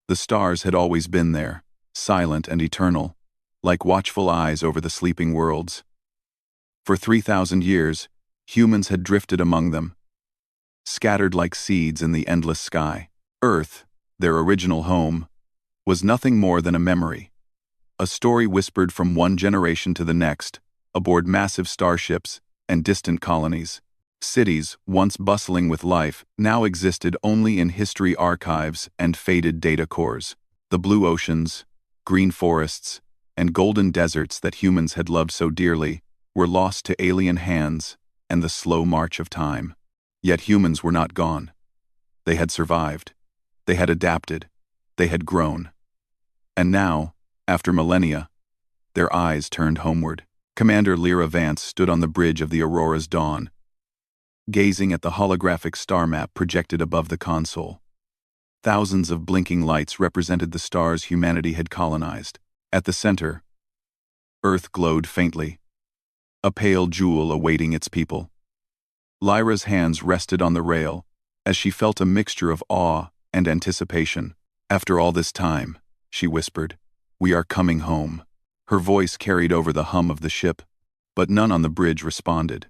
The stars had always been there, silent and eternal, like watchful eyes over the sleeping worlds. For 3,000 years, humans had drifted among them, scattered like seeds in the endless sky. Earth, their original home, was nothing more than a memory, a story whispered from one generation to the next, aboard massive starships and distant colonies. Cities, once bustling with life, now existed only in history archives and faded data cores. The blue oceans, green forests, and golden deserts that humans had loved so dearly were lost to alien hands and the slow march of time. Yet humans were not gone. They had survived. They had adapted. They had grown. And now, after millennia, their eyes turned homeward. Commander Lyra Vance stood on the bridge of the Aurora's dawn, gazing at the holographic star map projected above the console. Thousands of blinking lights represented the stars humanity had colonized. At the center, Earth glowed faintly, a pale jewel awaiting its people. Lyra's hands rested on the rail as she felt a mixture of awe and anticipation. "After all this time," she whispered, "we are coming home." Her voice carried over the hum of the ship, but none on the bridge responded.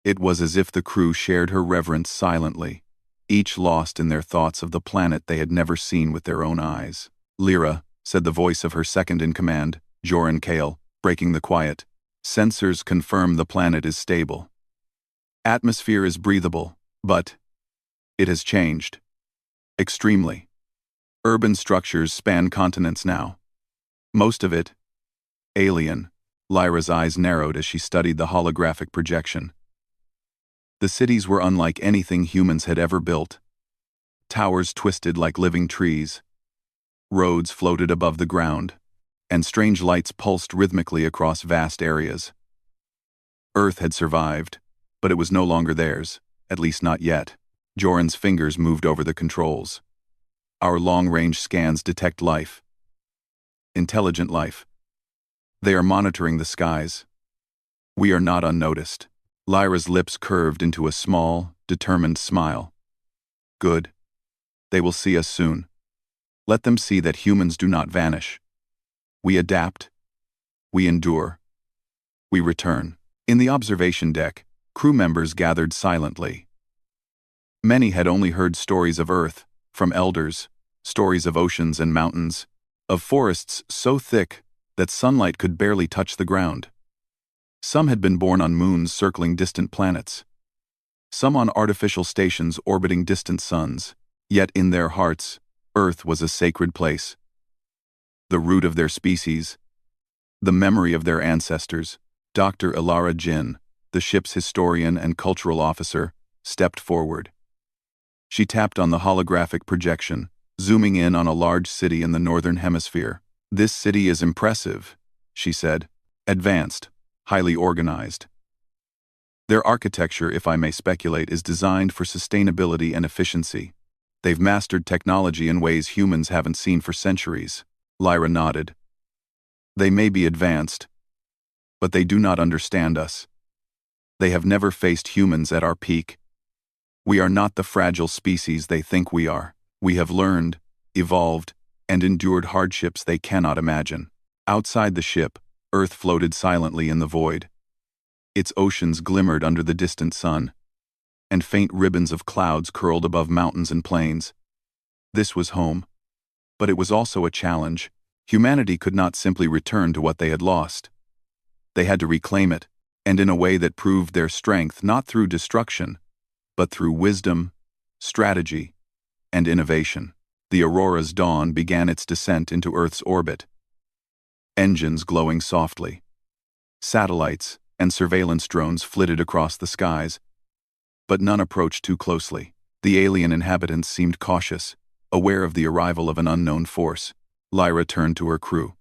It was as if the crew shared her reverence silently, each lost in their thoughts of the planet they had never seen with their own eyes. "Lyra," said the voice of her second-in-command, Joran Kale, breaking the quiet, "sensors confirm the planet is stable. Atmosphere is breathable, but it has changed. Extremely. Urban structures span continents now. Most of it alien." Lyra's eyes narrowed as she studied the holographic projection. The cities were unlike anything humans had ever built. Towers twisted like living trees. Roads floated above the ground, and strange lights pulsed rhythmically across vast areas. Earth had survived, but it was no longer theirs, at least not yet. Joran's fingers moved over the controls. "Our long-range scans detect life. Intelligent life. They are monitoring the skies. We are not unnoticed." Lyra's lips curved into a small, determined smile. "Good. They will see us soon. Let them see that humans do not vanish. We adapt. We endure. We return." In the observation deck, crew members gathered silently. Many had only heard stories of Earth, from elders, stories of oceans and mountains, of forests so thick that sunlight could barely touch the ground. Some had been born on moons circling distant planets, some on artificial stations orbiting distant suns, yet in their hearts, Earth was a sacred place. The root of their species, the memory of their ancestors. Dr. Ilara Jin, the ship's historian and cultural officer, stepped forward. She tapped on the holographic projection, zooming in on a large city in the northern hemisphere. "This city is impressive," she said. "Advanced, highly organized. Their architecture, if I may speculate, is designed for sustainability and efficiency. They've mastered technology in ways humans haven't seen for centuries." Lyra nodded. "They may be advanced, but they do not understand us. They have never faced humans at our peak. We are not the fragile species they think we are. We have learned, evolved, and endured hardships they cannot imagine." Outside the ship, Earth floated silently in the void. Its oceans glimmered under the distant sun, and faint ribbons of clouds curled above mountains and plains. This was home, but it was also a challenge. Humanity could not simply return to what they had lost. They had to reclaim it, and in a way that proved their strength not through destruction, but through wisdom, strategy, and innovation. The Aurora's dawn began its descent into Earth's orbit, engines glowing softly. Satellites and surveillance drones flitted across the skies, but none approached too closely. The alien inhabitants seemed cautious, aware of the arrival of an unknown force. Lyra turned to her crew.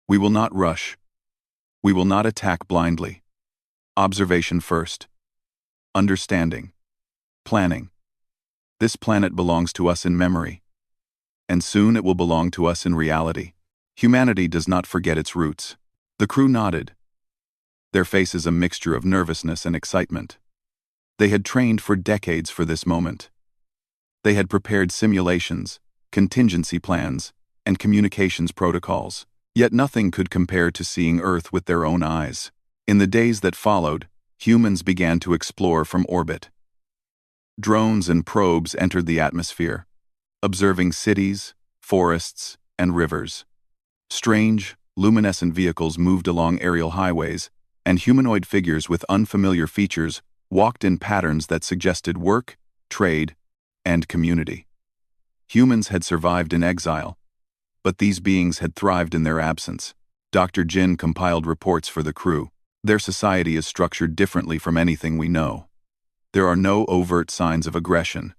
"We will not rush. We will not attack blindly. Observation first. Understanding. Planning. This planet belongs to us in memory, and soon it will belong to us in reality. Humanity does not forget its roots." The crew nodded, their faces a mixture of nervousness and excitement. They had trained for decades for this moment. They had prepared simulations, contingency plans, and communications protocols. Yet nothing could compare to seeing Earth with their own eyes. In the days that followed, humans began to explore from orbit. Drones and probes entered the atmosphere, observing cities, forests, and rivers. Strange, luminescent vehicles moved along aerial highways, and humanoid figures with unfamiliar features walked in patterns that suggested work, trade, and community. Humans had survived in exile, but these beings had thrived in their absence. Dr. Jin compiled reports for the crew. Their society is structured differently from anything we know. There are no overt signs of aggression.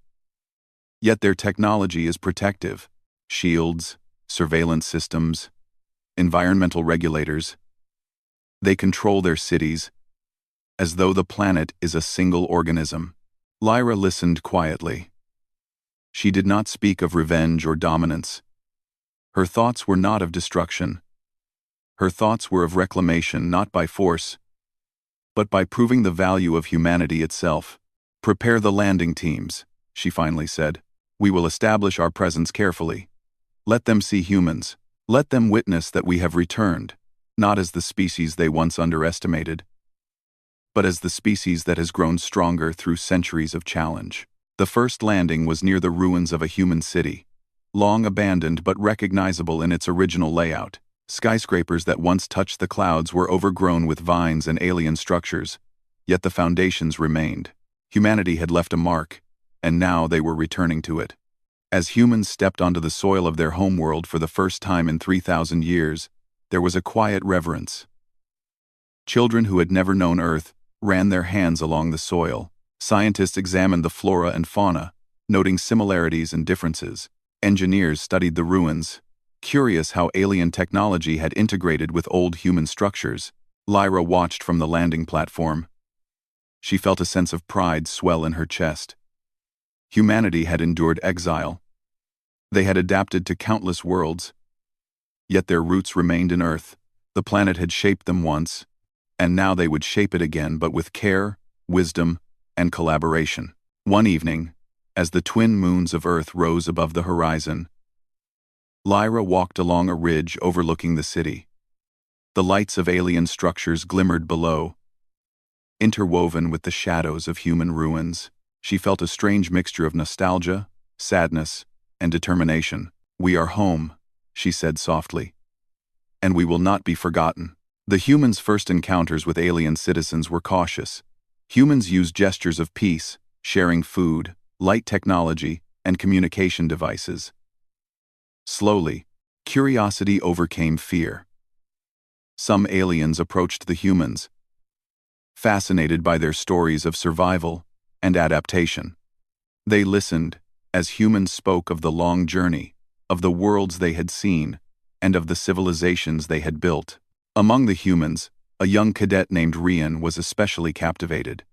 Yet their technology is protective. Shields, surveillance systems, environmental regulators. They control their cities, as though the planet is a single organism. Lyra listened quietly. She did not speak of revenge or dominance. Her thoughts were not of destruction. Her thoughts were of reclamation, not by force, but by proving the value of humanity itself. "Prepare the landing teams," she finally said. "We will establish our presence carefully. Let them see humans. Let them witness that we have returned, not as the species they once underestimated, but as the species that has grown stronger through centuries of challenge." The first landing was near the ruins of a human city, long abandoned but recognizable in its original layout. Skyscrapers that once touched the clouds were overgrown with vines and alien structures, yet the foundations remained. Humanity had left a mark, and now they were returning to it. As humans stepped onto the soil of their homeworld for the first time in 3,000 years, there was a quiet reverence. Children who had never known Earth ran their hands along the soil. Scientists examined the flora and fauna, noting similarities and differences. Engineers studied the ruins, curious how alien technology had integrated with old human structures. Lyra watched from the landing platform. She felt a sense of pride swell in her chest. Humanity had endured exile. They had adapted to countless worlds, yet their roots remained in Earth. The planet had shaped them once, and now they would shape it again, but with care, wisdom, and collaboration. One evening, as the twin moons of Earth rose above the horizon, Lyra walked along a ridge overlooking the city. The lights of alien structures glimmered below, interwoven with the shadows of human ruins. She felt a strange mixture of nostalgia, sadness, and determination. "We are home," she said softly, "and we will not be forgotten." The humans' first encounters with alien citizens were cautious. Humans used gestures of peace, sharing food, light technology, and communication devices. Slowly, curiosity overcame fear. Some aliens approached the humans, fascinated by their stories of survival and adaptation. They listened as humans spoke of the long journey, of the worlds they had seen, and of the civilizations they had built. Among the humans, a young cadet named Rian was especially captivated.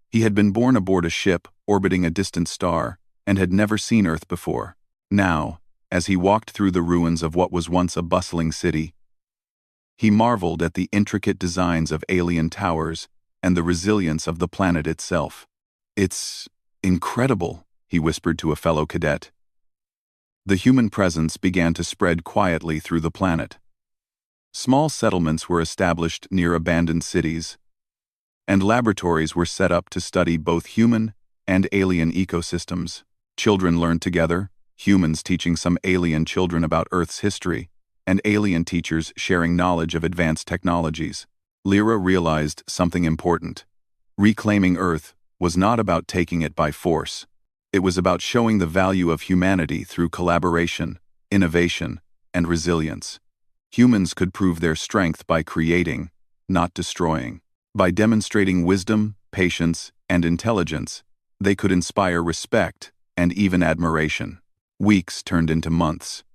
He had been born aboard a ship orbiting a distant star and had never seen Earth before. Now, as he walked through the ruins of what was once a bustling city, he marveled at the intricate designs of alien towers and the resilience of the planet itself. "It's incredible," he whispered to a fellow cadet. The human presence began to spread quietly through the planet. Small settlements were established near abandoned cities, and laboratories were set up to study both human and alien ecosystems. Children learned together, humans teaching some alien children about Earth's history, and alien teachers sharing knowledge of advanced technologies. Lyra realized something important. Reclaiming Earth was not about taking it by force. It was about showing the value of humanity through collaboration, innovation, and resilience. Humans could prove their strength by creating, not destroying. By demonstrating wisdom, patience, and intelligence, they could inspire respect and even admiration. Weeks turned into months.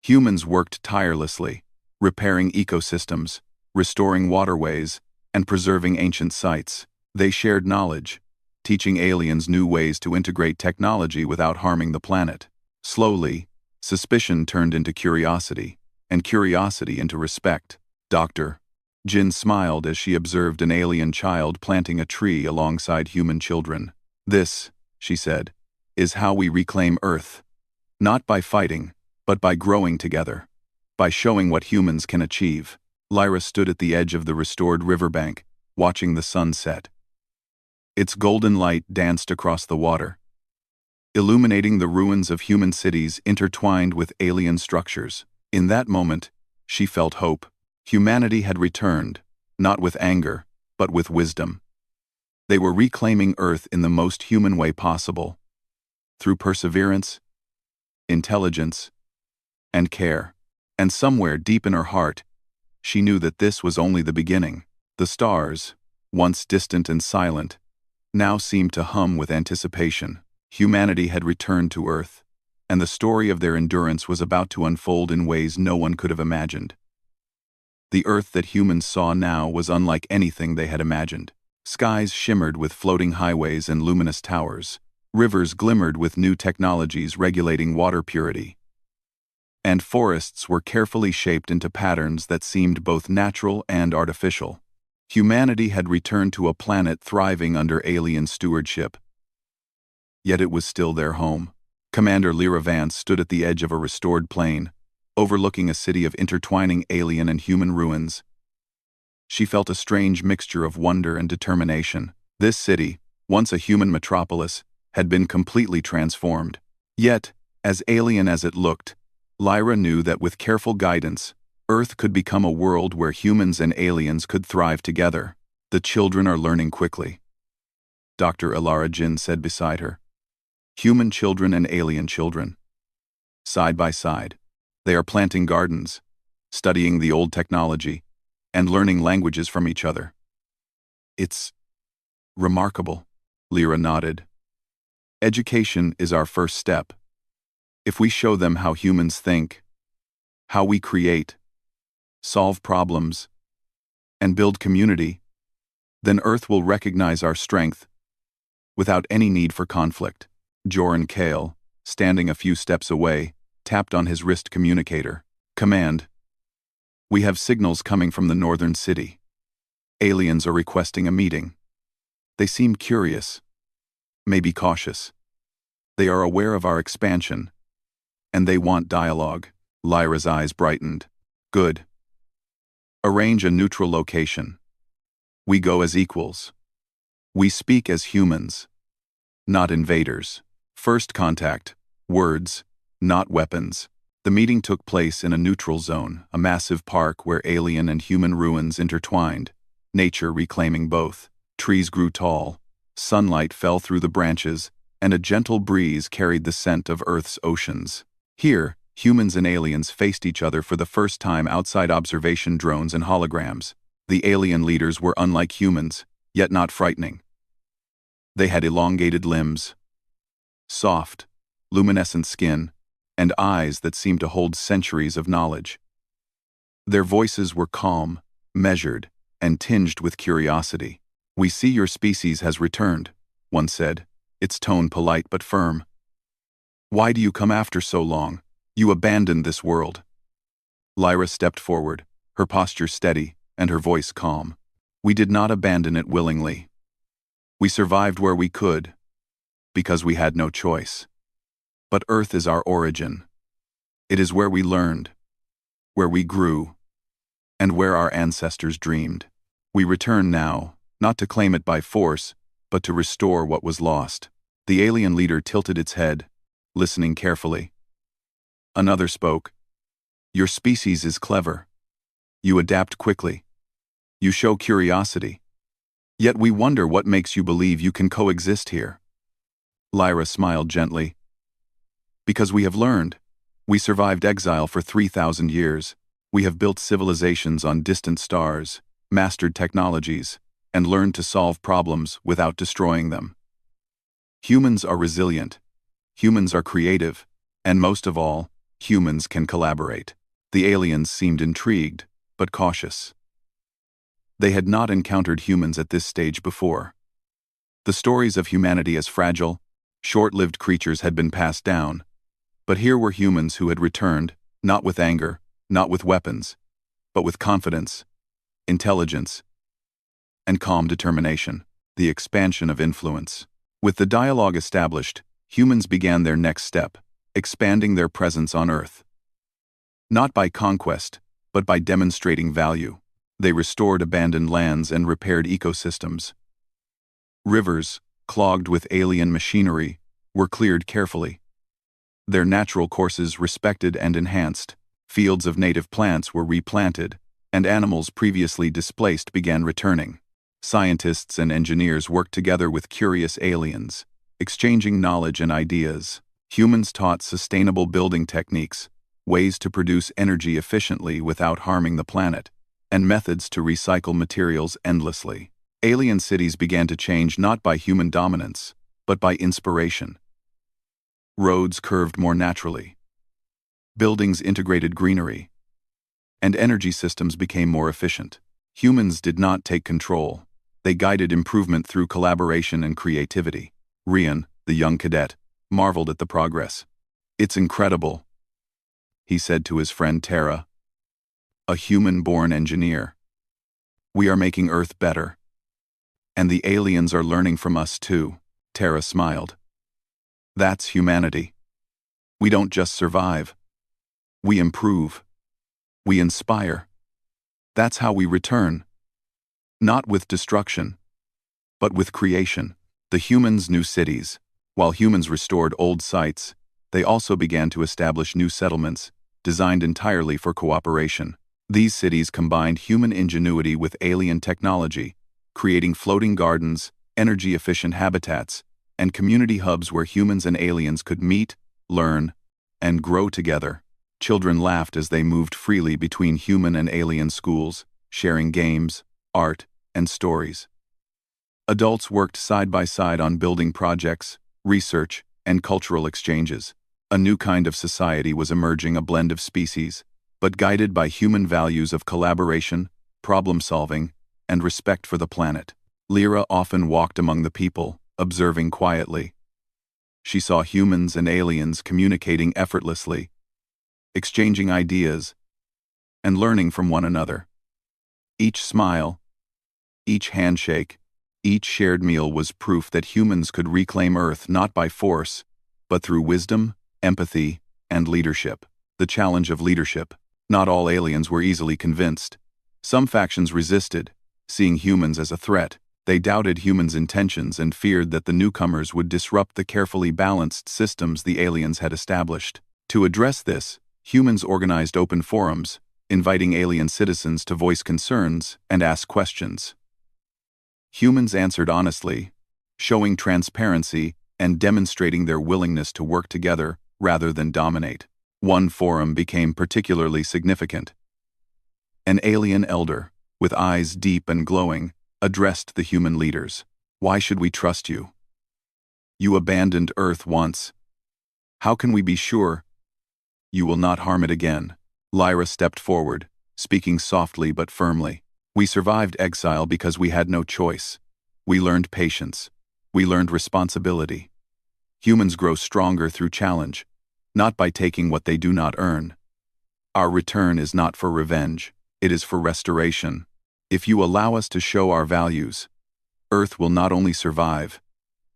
Humans worked tirelessly, repairing ecosystems, restoring waterways, and preserving ancient sites. They shared knowledge, teaching aliens new ways to integrate technology without harming the planet. Slowly, suspicion turned into curiosity, and curiosity into respect. "Doctor." Jin smiled as she observed an alien child planting a tree alongside human children. "This," she said, "is how we reclaim Earth. Not by fighting, but by growing together. By showing what humans can achieve. Lyra stood at the edge of the restored riverbank, watching the sun set. Its golden light danced across the water, illuminating the ruins of human cities intertwined with alien structures. In that moment, she felt hope. Humanity had returned, not with anger, but with wisdom. They were reclaiming Earth in the most human way possible, through perseverance, intelligence, and care. And somewhere deep in her heart, she knew that this was only the beginning. The stars, once distant and silent, now seemed to hum with anticipation. Humanity had returned to Earth, and the story of their endurance was about to unfold in ways no one could have imagined. The Earth that humans saw now was unlike anything they had imagined. Skies shimmered with floating highways and luminous towers. Rivers glimmered with new technologies regulating water purity. And forests were carefully shaped into patterns that seemed both natural and artificial. Humanity had returned to a planet thriving under alien stewardship. Yet it was still their home. Commander Lyra Vance stood at the edge of a restored plain, overlooking a city of intertwining alien and human ruins. She felt a strange mixture of wonder and determination. This city, once a human metropolis, had been completely transformed. Yet, as alien as it looked, Lyra knew that with careful guidance, Earth could become a world where humans and aliens could thrive together. The children are learning quickly, Dr. Ilara Jin said beside her. Human children and alien children. Side by side, they are planting gardens, studying the old technology, and learning languages from each other. It's remarkable, Lyra nodded. Education is our first step. If we show them how humans think, how we create, solve problems, and build community, then Earth will recognize our strength without any need for conflict. Joran Kale, standing a few steps away, tapped on his wrist communicator. Command. We have signals coming from the northern city. Aliens are requesting a meeting. They seem curious, maybe cautious. They are aware of our expansion, and they want dialogue. Lyra's eyes brightened. Good. Arrange a neutral location. We go as equals. We speak as humans, not invaders. First contact, words, not weapons. The meeting took place in a neutral zone, a massive park where alien and human ruins intertwined, nature reclaiming both. Trees grew tall, sunlight fell through the branches, and a gentle breeze carried the scent of Earth's oceans. Here, humans and aliens faced each other for the first time outside observation drones and holograms. The alien leaders were unlike humans, yet not frightening. They had elongated limbs, soft, luminescent skin, and eyes that seemed to hold centuries of knowledge. Their voices were calm, measured, and tinged with curiosity. We see your species has returned, one said, its tone polite but firm. Why do you come after so long? You abandoned this world. Lyra stepped forward, her posture steady and her voice calm. We did not abandon it willingly. We survived where we could, because we had no choice. But Earth is our origin. It is where we learned, where we grew, and where our ancestors dreamed. We return now, not to claim it by force, but to restore what was lost. The alien leader tilted its head, listening carefully. Another spoke. Your species is clever. You adapt quickly. You show curiosity. Yet we wonder what makes you believe you can coexist here. Lyra smiled gently. Because we have learned. We survived exile for 3,000 years. We have built civilizations on distant stars, mastered technologies, and learned to solve problems without destroying them. Humans are resilient. Humans are creative. And most of all, humans can collaborate. The aliens seemed intrigued, but cautious. They had not encountered humans at this stage before. The stories of humanity as fragile, short-lived creatures had been passed down, but here were humans who had returned, not with anger, not with weapons, but with confidence, intelligence, and calm determination. The expansion of influence. With the dialogue established, humans began their next step, expanding their presence on Earth. Not by conquest, but by demonstrating value. They restored abandoned lands and repaired ecosystems. Rivers, clogged with alien machinery, were cleared carefully. Their natural courses respected and enhanced. Fields of native plants were replanted, and animals previously displaced began returning. Scientists and engineers worked together with curious aliens, exchanging knowledge and ideas. Humans taught sustainable building techniques, ways to produce energy efficiently without harming the planet, and methods to recycle materials endlessly. Alien cities began to change not by human dominance, but by inspiration. Roads curved more naturally. Buildings integrated greenery, and energy systems became more efficient. Humans did not take control. They guided improvement through collaboration and creativity. Rian, the young cadet, marveled at the progress. "It's incredible," he said to his friend Tara, a human-born engineer. "We are making Earth better. And the aliens are learning from us too." Tara smiled. "That's humanity. We don't just survive. We improve. We inspire. That's how we return. Not with destruction, but with creation." The humans knew cities. While humans restored old sites, they also began to establish new settlements, designed entirely for cooperation. These cities combined human ingenuity with alien technology, creating floating gardens, energy-efficient habitats, and community hubs where humans and aliens could meet, learn, and grow together. Children laughed as they moved freely between human and alien schools, sharing games, art, and stories. Adults worked side by side on building projects, research, and cultural exchanges. A new kind of society was emerging, a blend of species, but guided by human values of collaboration, problem-solving, and respect for the planet. Lyra often walked among the people, observing quietly. She saw humans and aliens communicating effortlessly, exchanging ideas, and learning from one another. Each smile, each handshake, each shared meal was proof that humans could reclaim Earth not by force, but through wisdom, empathy, and leadership. The challenge of leadership. Not all aliens were easily convinced. Some factions resisted, seeing humans as a threat. They doubted humans' intentions and feared that the newcomers would disrupt the carefully balanced systems the aliens had established. To address this, humans organized open forums, inviting alien citizens to voice concerns and ask questions. Humans answered honestly, showing transparency and demonstrating their willingness to work together rather than dominate. One forum became particularly significant. An alien elder, with eyes deep and glowing, addressed the human leaders. "Why should we trust you? You abandoned Earth once. How can we be sure you will not harm it again?" Lyra stepped forward, speaking softly but firmly. "We survived exile because we had no choice. We learned patience. We learned responsibility. Humans grow stronger through challenge, not by taking what they do not earn. Our return is not for revenge, it is for restoration. If you allow us to show our values, Earth will not only survive,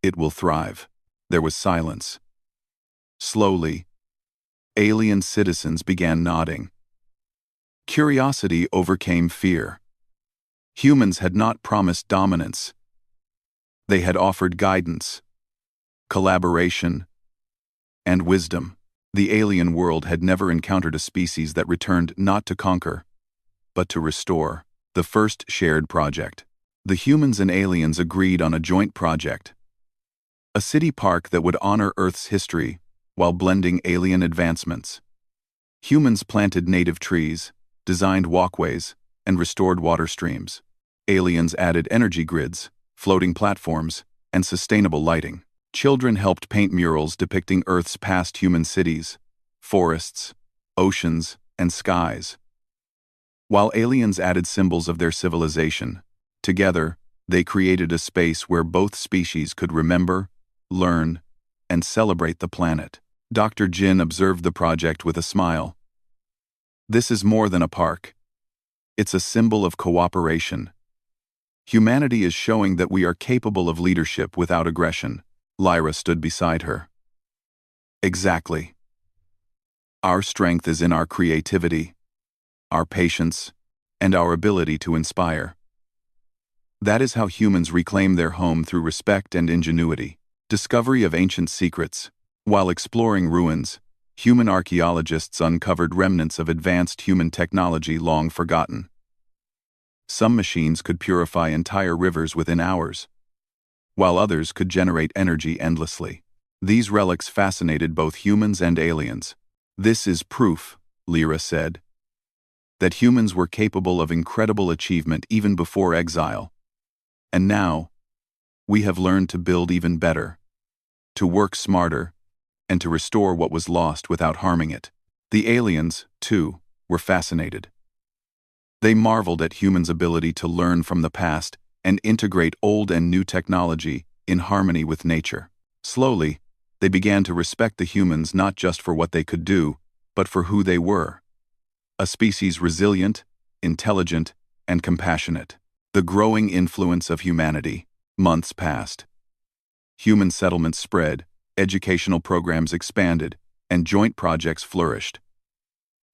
it will thrive." There was silence. Slowly, alien citizens began nodding. Curiosity overcame fear. Humans had not promised dominance. They had offered guidance, collaboration, and wisdom. The alien world had never encountered a species that returned not to conquer, but to restore. The first shared project. The humans and aliens agreed on a joint project. A city park that would honor Earth's history while blending alien advancements. Humans planted native trees, designed walkways, and restored water streams. Aliens added energy grids, floating platforms, and sustainable lighting. Children helped paint murals depicting Earth's past human cities, forests, oceans, and skies. While aliens added symbols of their civilization, together, they created a space where both species could remember, learn, and celebrate the planet. Dr. Jin observed the project with a smile. "This is more than a park. It's a symbol of cooperation. Humanity is showing that we are capable of leadership without aggression." Lyra stood beside her. "Exactly. Our strength is in our creativity, our patience, and our ability to inspire. That is how humans reclaim their home through respect and ingenuity. Discovery of ancient secrets. While exploring ruins, human archaeologists uncovered remnants of advanced human technology long forgotten. Some machines could purify entire rivers within hours, while others could generate energy endlessly. These relics fascinated both humans and aliens. "This is proof," Lyra said, "that humans were capable of incredible achievement even before exile. And now, we have learned to build even better, to work smarter, and to restore what was lost without harming it." The aliens, too, were fascinated. They marveled at humans' ability to learn from the past and integrate old and new technology in harmony with nature. Slowly, they began to respect the humans not just for what they could do, but for who they were. A species resilient, intelligent, and compassionate. The growing influence of humanity. Months passed. Human settlements spread, educational programs expanded, and joint projects flourished.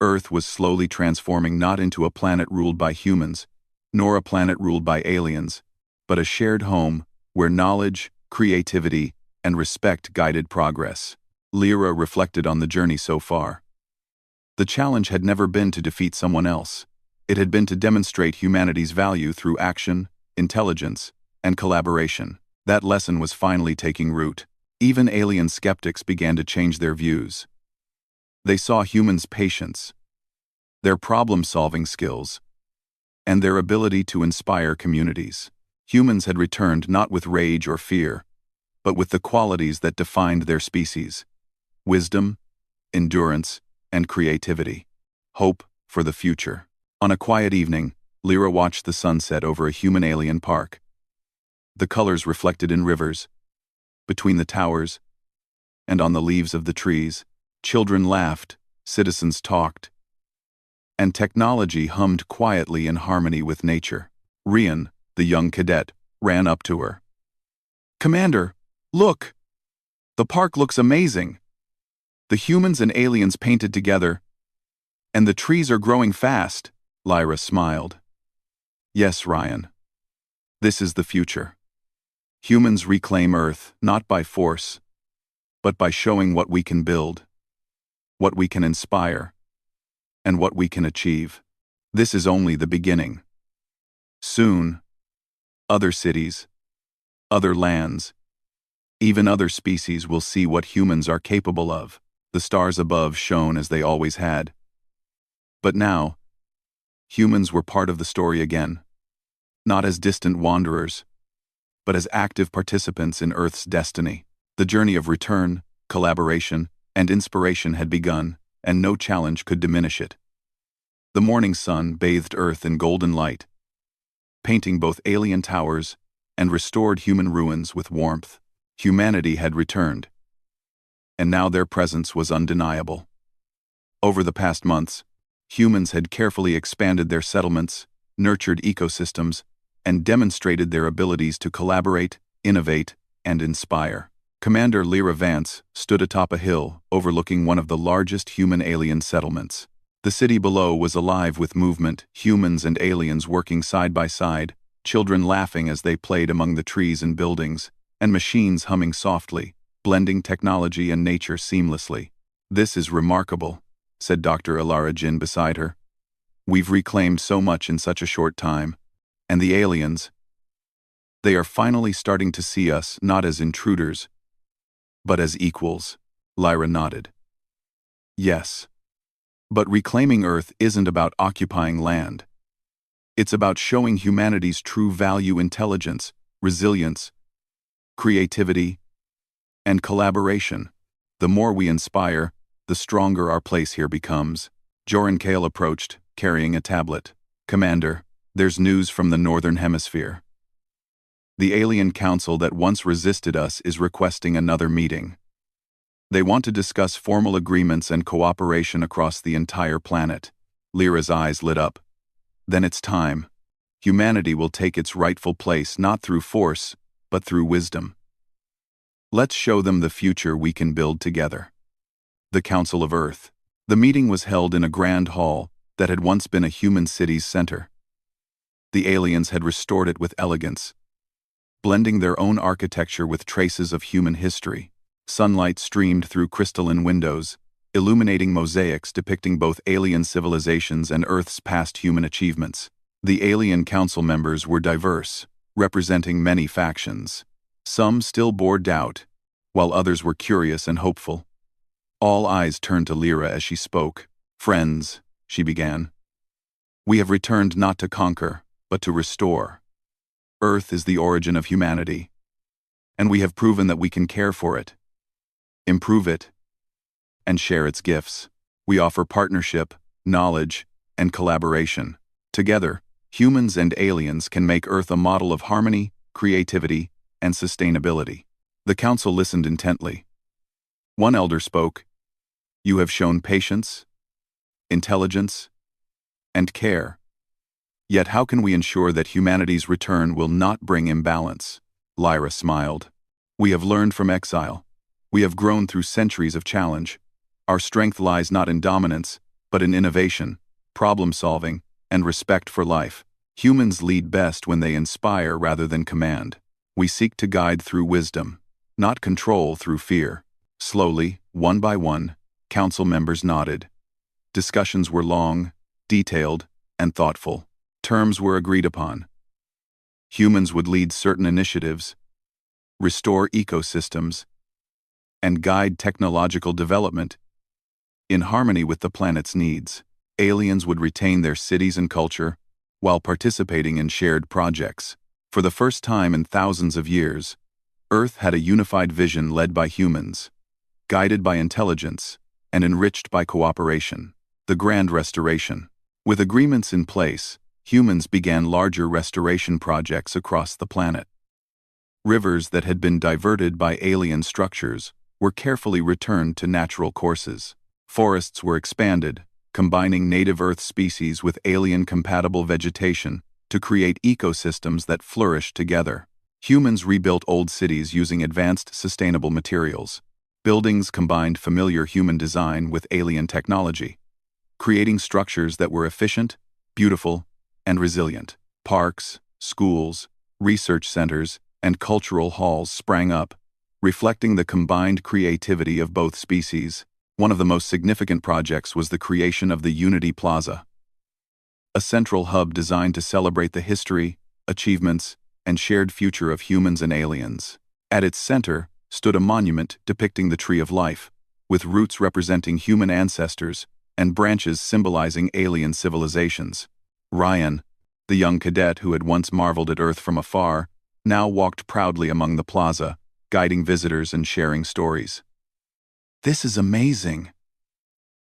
Earth was slowly transforming not into a planet ruled by humans, nor a planet ruled by aliens, but a shared home where knowledge, creativity, and respect guided progress. Lyra reflected on the journey so far. The challenge had never been to defeat someone else. It had been to demonstrate humanity's value through action, intelligence, and collaboration. That lesson was finally taking root. Even alien skeptics began to change their views. They saw humans' patience, their problem-solving skills, and their ability to inspire communities. Humans had returned not with rage or fear, but with the qualities that defined their species: wisdom, endurance, and creativity. Hope for the future. On a quiet evening, Lyra watched the sunset over a human-alien park. The colors reflected in rivers, between the towers, and on the leaves of the trees. Children laughed, citizens talked, and technology hummed quietly in harmony with nature. Rian, the young cadet, ran up to her. "Commander, look! The park looks amazing. The humans and aliens painted together, and the trees are growing fast." Lyra smiled. "Yes, Ryan. This is the future. Humans reclaim Earth not by force, but by showing what we can build, what we can inspire, and what we can achieve. This is only the beginning. Soon, other cities, other lands, even other species will see what humans are capable of." The stars above shone as they always had. But now, humans were part of the story again, not as distant wanderers, but as active participants in Earth's destiny. The journey of return, collaboration, and inspiration had begun, and no challenge could diminish it. The morning sun bathed Earth in golden light, painting both alien towers and restored human ruins with warmth. Humanity had returned, and now their presence was undeniable. Over the past months, humans had carefully expanded their settlements, nurtured ecosystems, and demonstrated their abilities to collaborate, innovate, and inspire. Commander Lyra Vance stood atop a hill overlooking one of the largest human-alien settlements. The city below was alive with movement, humans and aliens working side by side, children laughing as they played among the trees and buildings, and machines humming softly, blending technology and nature seamlessly. "This is remarkable," said Dr. Ilara Jin beside her. "We've reclaimed so much in such a short time. And the aliens, they are finally starting to see us not as intruders, but as equals." Lyra nodded. "Yes. But reclaiming Earth isn't about occupying land. It's about showing humanity's true value: intelligence, resilience, creativity, and collaboration. The more we inspire, the stronger our place here becomes." Joran Kale approached, carrying a tablet. "Commander, there's news from the Northern Hemisphere. The alien council that once resisted us is requesting another meeting. They want to discuss formal agreements and cooperation across the entire planet." Lyra's eyes lit up. "Then it's time. Humanity will take its rightful place not through force, but through wisdom. Let's show them the future we can build together." The Council of Earth. The meeting was held in a grand hall that had once been a human city's center. The aliens had restored it with elegance, blending their own architecture with traces of human history. Sunlight streamed through crystalline windows, illuminating mosaics depicting both alien civilizations and Earth's past human achievements. The alien council members were diverse, representing many factions. Some still bore doubt, while others were curious and hopeful. All eyes turned to Lyra as she spoke. "Friends," she began, "we have returned not to conquer, but to restore. Earth is the origin of humanity, and we have proven that we can care for it, improve it, and share its gifts. We offer partnership, knowledge, and collaboration. Together, humans and aliens can make Earth a model of harmony, creativity, and sustainability." The council listened intently. One elder spoke, "You have shown patience, intelligence, and care. Yet how can we ensure that humanity's return will not bring imbalance?" Lyra smiled. "We have learned from exile. We have grown through centuries of challenge. Our strength lies not in dominance, but in innovation, problem-solving, and respect for life. Humans lead best when they inspire rather than command. We seek to guide through wisdom, not control through fear." Slowly, one by one, council members nodded. Discussions were long, detailed, and thoughtful. Terms were agreed upon. Humans would lead certain initiatives, restore ecosystems, and guide technological development in harmony with the planet's needs. Aliens would retain their cities and culture while participating in shared projects. For the first time in thousands of years, Earth had a unified vision led by humans, guided by intelligence, and enriched by cooperation. The Grand Restoration. With agreements in place, humans began larger restoration projects across the planet. Rivers that had been diverted by alien structures were carefully returned to natural courses. Forests were expanded, combining native Earth species with alien-compatible vegetation to create ecosystems that flourished together. Humans rebuilt old cities using advanced sustainable materials. Buildings combined familiar human design with alien technology, creating structures that were efficient, beautiful, and resilient. Parks, schools, research centers, and cultural halls sprang up, reflecting the combined creativity of both species. One of the most significant projects was the creation of the Unity Plaza, a central hub designed to celebrate the history, achievements, and shared future of humans and aliens. At its center stood a monument depicting the Tree of Life, with roots representing human ancestors and branches symbolizing alien civilizations. Ryan, the young cadet who had once marveled at Earth from afar, now walked proudly among the plaza, guiding visitors and sharing stories. "This is amazing,"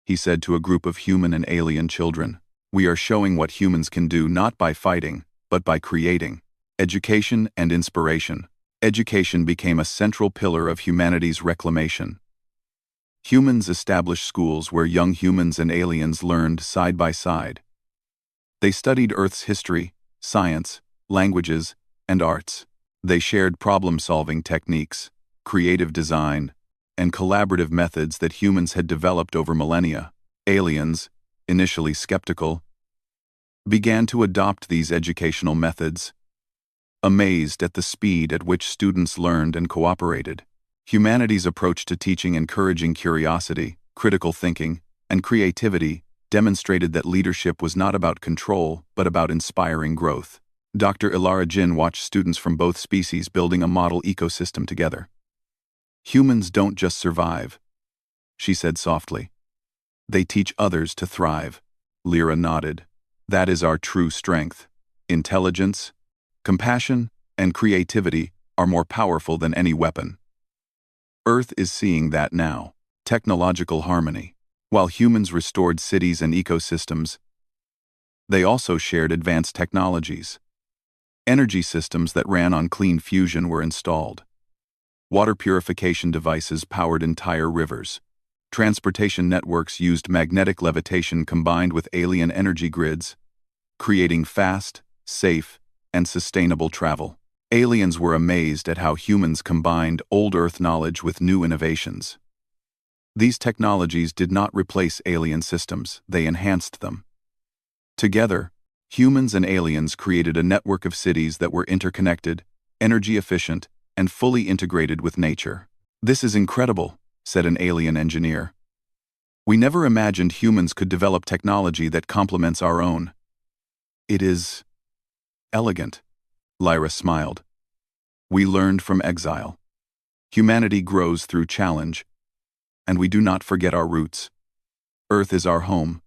he said to a group of human and alien children. "We are showing what humans can do not by fighting, but by creating." Education and inspiration. Education became a central pillar of humanity's reclamation. Humans established schools where young humans and aliens learned side by side. They studied Earth's history, science, languages, and arts. They shared problem-solving techniques, creative design, and collaborative methods that humans had developed over millennia. Aliens, initially skeptical, began to adopt these educational methods, amazed at the speed at which students learned and cooperated. Humanity's approach to teaching, encouraging curiosity, critical thinking, and creativity, demonstrated that leadership was not about control, but about inspiring growth. Dr. Ilara Jin watched students from both species building a model ecosystem together. "Humans don't just survive," she said softly. "They teach others to thrive." Lyra nodded. "That is our true strength. Intelligence, compassion, and creativity are more powerful than any weapon." Earth is seeing that now. Technological harmony. While humans restored cities and ecosystems, they also shared advanced technologies. Energy systems that ran on clean fusion were installed. Water purification devices powered entire rivers. Transportation networks used magnetic levitation combined with alien energy grids, creating fast, safe, and sustainable travel. Aliens were amazed at how humans combined old Earth knowledge with new innovations. These technologies did not replace alien systems, they enhanced them. Together, humans and aliens created a network of cities that were interconnected, energy efficient, and fully integrated with nature. "This is incredible," said an alien engineer. "We never imagined humans could develop technology that complements our own." "It is elegant," Lyra smiled. "We learned from exile. Humanity grows through challenge, and we do not forget our roots. Earth is our home,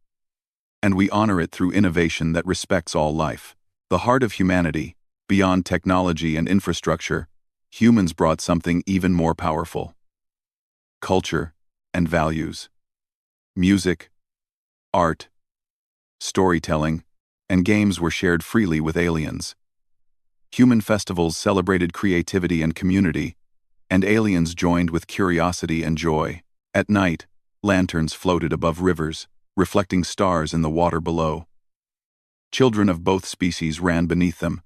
and we honor it through innovation that respects all life." The heart of humanity, beyond technology and infrastructure, humans brought something even more powerful: culture and values. Music, art, storytelling, and games were shared freely with aliens. Human festivals celebrated creativity and community, and aliens joined with curiosity and joy. At night, lanterns floated above rivers, reflecting stars in the water below. Children of both species ran beneath them,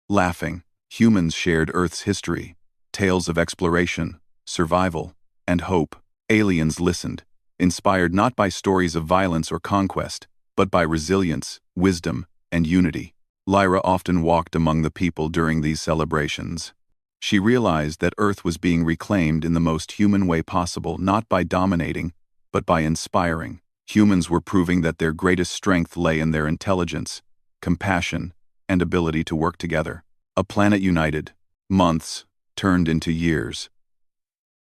laughing. Humans shared Earth's history, tales of exploration, survival, and hope. Aliens listened, inspired not by stories of violence or conquest, but by resilience, wisdom, and unity. Lyra often walked among the people during these celebrations. She realized that Earth was being reclaimed in the most human way possible, not by dominating, but by inspiring. Humans were proving that their greatest strength lay in their intelligence, compassion, and ability to work together. A planet united. Months turned into years.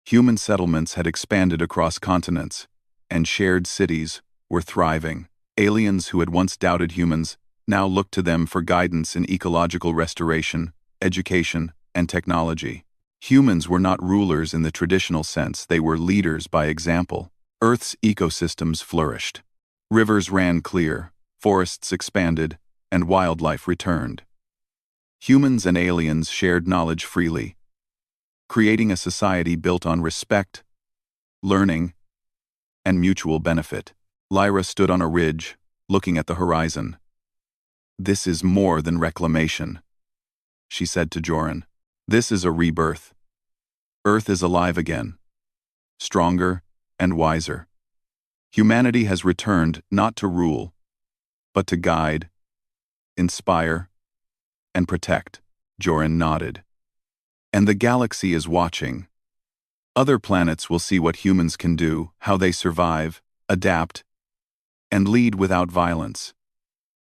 Human settlements had expanded across continents, and shared cities were thriving. Aliens who had once doubted humans now looked to them for guidance in ecological restoration, education, and technology. Humans were not rulers in the traditional sense, they were leaders by example. Earth's ecosystems flourished. Rivers ran clear, forests expanded, and wildlife returned. Humans and aliens shared knowledge freely, creating a society built on respect, learning, and mutual benefit. Lyra stood on a ridge, looking at the horizon. "This is more than reclamation," she said to Joran. "This is a rebirth. Earth is alive again, stronger and wiser. Humanity has returned not to rule, but to guide, inspire, and protect." Joran nodded. "And the galaxy is watching. Other planets will see what humans can do, how they survive, adapt, and lead without violence.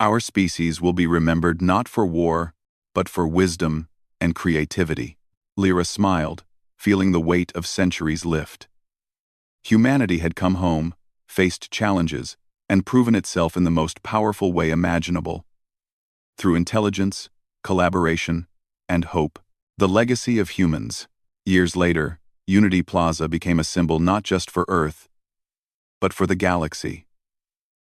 Our species will be remembered not for war, but for wisdom and creativity." Lyra smiled, feeling the weight of centuries lift. Humanity had come home, faced challenges, and proven itself in the most powerful way imaginable. Through intelligence, collaboration, and hope. The legacy of humans. Years later, Unity Plaza became a symbol not just for Earth, but for the galaxy.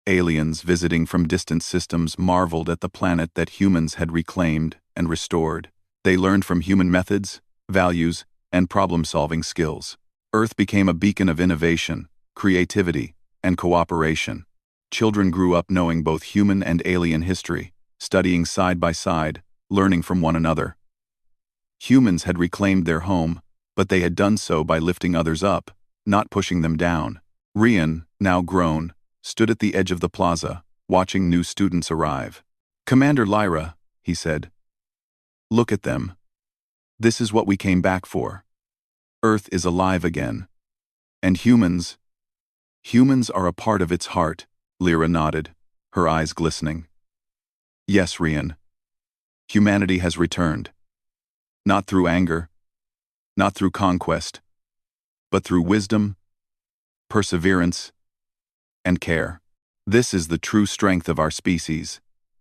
Aliens visiting from distant systems marveled at the planet that humans had reclaimed and restored. They learned from human methods, values, and problem-solving skills. Earth became a beacon of innovation, creativity, and cooperation. Children grew up knowing both human and alien history, studying side by side, learning from one another. Humans had reclaimed their home, but they had done so by lifting others up, not pushing them down. Rian, now grown, stood at the edge of the plaza, watching new students arrive. "Commander Lyra," he said, "look at them. This is what we came back for. Earth is alive again. And humans are a part of its heart." Lyra nodded, her eyes glistening. "Yes, Rian. Humanity has returned. Not through anger, not through conquest, but through wisdom, perseverance, and care. This is the true strength of our species.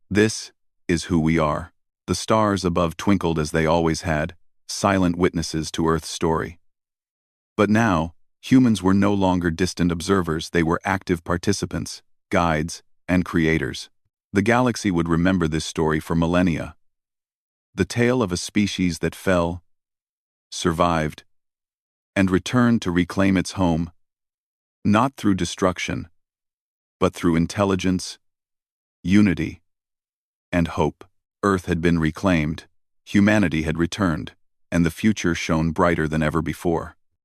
This is who we are." The stars above twinkled as they always had, silent witnesses to Earth's story. But now, humans were no longer distant observers, they were active participants, guides, and creators. The galaxy would remember this story for millennia. The tale of a species that fell, survived, and returned to reclaim its home, not through destruction, but through intelligence, unity, and hope. Earth had been reclaimed, humanity had returned, and the future shone brighter than ever before.